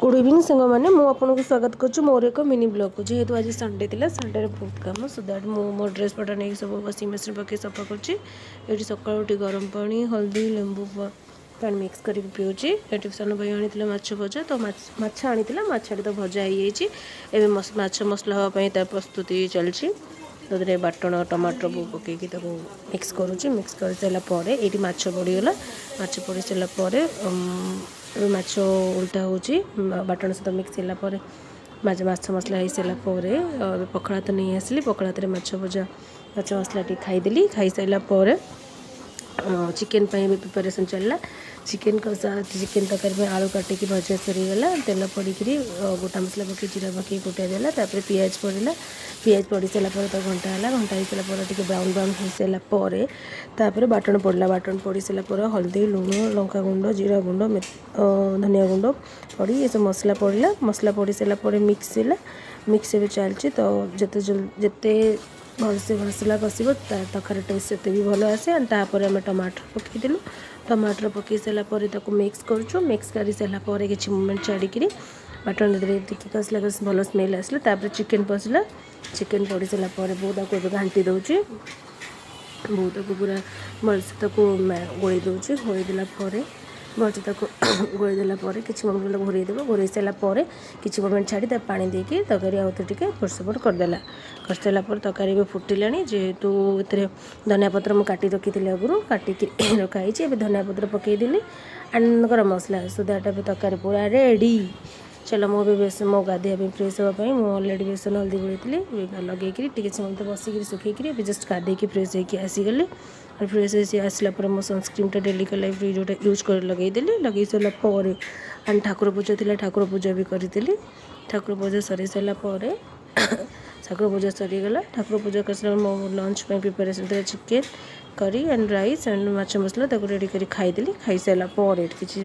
good evening सांग मैंने आपको स्वागत करुँ मोर एक मिनी ब्लॉग को जेहेतु आज संडे थी संडे बहुत कम सो दैट मो ड्रेस पटा नहीं सब वाशिंग मशीन पकई सफा कर सका गरम पानी हल्दी लेंबू पानी मिक्स कर पीऊँगी ये सान भाई आनी माछ भजा तो माछ आनी माछटी तो भजा हो जाए माछ मसला हाँपाई तार प्रस्तुति चलती तो बाटण टमाटर पकईकि मिक्स करुँच मिक्स कर सारापर ये माछ पड़गला माछ पड़ सारापर माछ उल्टा होची बाटण सहित मिक्स होगापर माछ मसला हो सारापर पखाड़ा तो नहीं आसली पखाड़ा तो माछ भजा माछ मसला खाईदेली खाई सारापर चिकेन भी प्रिपरेशन चलला चिकेन कषा चिकेन तरकारी आलू काटिकी भजा सरीगला तेल पड़ी गोटा मसला पकई जीरा पकई गोटा देला पियाज पड़ला पियाज पड़ सारापर तो घंटा है घंटा हो सारापर टे ब्राउन ब्राउन हो सारापर बाटण पड़ला बाटण पड़ सारापर हल्दी लुण लंका गुंड जीरा गुंड धनिया गुंड पड़ी ये सब मसला पड़ला मसला पड़ सारापर मिक्स है मिक्स भी चलती तो जिते भलसे मसला कषब तखार टेस्ट से भी भल आसे तापर आम टमाटर पकईदेलु टमाटर पकई सारापर मिक्स करुँ मिक्स कर सारापर किसी मोमेंट छाड़ी बाटन कसला भल स्मेल आसला चिकेन पशला चिकेन पड़ सारापर बहुत घाटी दूची बहुत पूरा भलसे गोल दूची गोल भलसे गोल देलापर किसी मोमेंट घोरईदेव घोरई सारापर किसी मोमेंट छाड़ी पानी देकी तरकारी आउ थे एपट सेपट करदेला कर सारापर तरकारी भी फुटिला जेहेतु ये धनिया पत्र मुझे काटी रखी आगुरी काटिक रखाई धनिया पत्र पकईदेली एंड गरम मसला सो दैट तरकारी पूरा रेडी चलो मो भी बेसन मो गाधे फ्रेश हाँपाई मुझे अलरेडी बेसन हल्दी गोलती लगे टी समझते बसिक सुखी जस्ट गाधे फ्रेश होकर आसीगली और फ्रेश आसला मो सनस्क्रीन डेली लाइफ जोटा यूज कर लगेदेली लगे सारापर एंड ठाकुर पूजा थी ठाकुर पूजा भी करी ठाकुर पूजा सरी सारापर ठाकुर पूजा सरीगला ठाकुर पूजा कर मो लंच प्रिपरेशन था चिकेन करी एंड राइस एंड माछ मसला रेडी कर खाईदेली खाई सारापर किसी